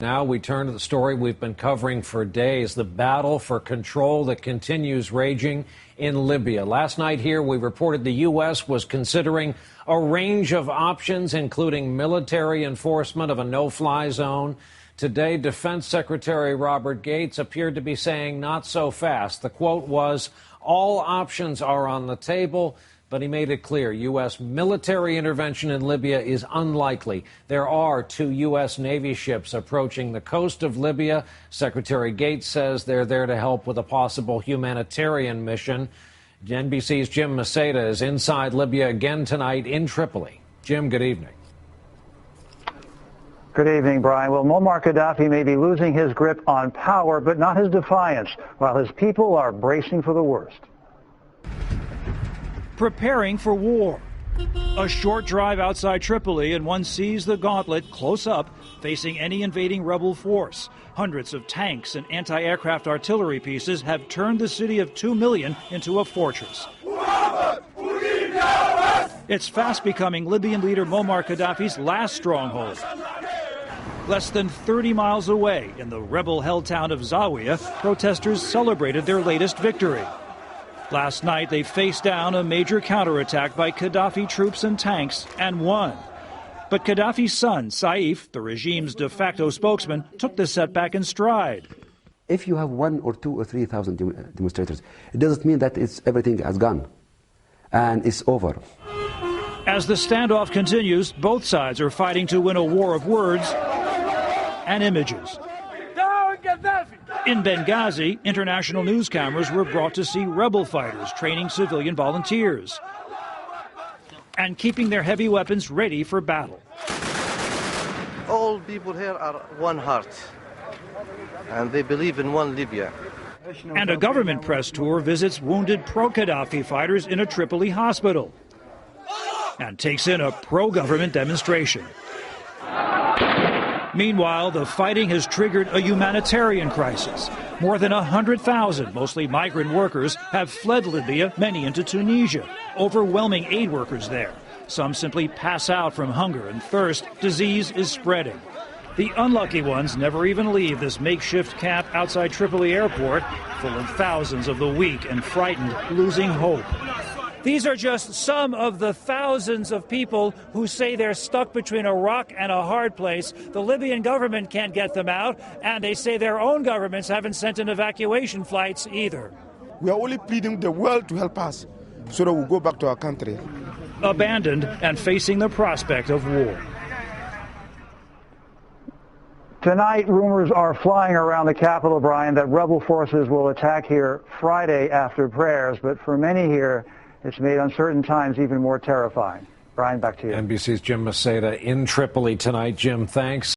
Now we turn to the story we've been covering for days, the battle for control that continues raging in Libya. Last night here we reported the U.S. was considering a range of options, including military enforcement of a no-fly zone. Today, Defense Secretary Robert Gates appeared to be saying not so fast. The quote was, "All options are on the table." But he made it clear U.S. military intervention in Libya is unlikely. There are 2 U.S. Navy ships approaching the coast of Libya. Secretary Gates says they're there to help with a possible humanitarian mission. NBC's Jim Maceda is inside Libya again tonight in Tripoli. Jim, good evening. Good evening, Brian. Well, Muammar Gadhafi may be losing his grip on power, but not his defiance, while his people are bracing for the worst. Preparing for war. A short drive outside Tripoli, and one sees the gauntlet close up, facing any invading rebel force. Hundreds of tanks and anti-aircraft artillery pieces have turned the city of 2 million into a fortress. It's fast becoming Libyan leader Muammar Gadhafi's last stronghold. Less than 30 miles away, in the rebel-held town of Zawiya, protesters celebrated their latest victory. Last night, they faced down a major counterattack by Gadhafi troops and tanks and won. But Gadhafi's son, Saif, the regime's de facto spokesman, took the setback in stride. If you have 1 or 2 or 3,000 demonstrators, it doesn't mean that everything has gone and it's over. As the standoff continues, both sides are fighting to win a war of words and images. In Benghazi, international news cameras were brought to see rebel fighters training civilian volunteers and keeping their heavy weapons ready for battle. All people here are one heart, and they believe in one Libya. And a government press tour visits wounded pro-Gadhafi fighters in a Tripoli hospital and takes in a pro-government demonstration. Meanwhile, the fighting has triggered a humanitarian crisis. More than 100,000, mostly migrant workers, have fled Libya, many into Tunisia, overwhelming aid workers there. Some simply pass out from hunger and thirst. Disease is spreading. The unlucky ones never even leave this makeshift camp outside Tripoli airport, full of thousands of the weak and frightened, losing hope. These are just some of the thousands of people who say they're stuck between a rock and a hard place. The Libyan government can't get them out, and they say their own governments haven't sent in evacuation flights either. We are only pleading the world to help us so that we'll go back to our country. Abandoned and facing the prospect of war. Tonight, rumors are flying around the capital, Brian, that rebel forces will attack here Friday after prayers, but for many here, it's made uncertain times even more terrifying. Brian, back to you. NBC's Jim Maceda in Tripoli tonight. Jim, thanks.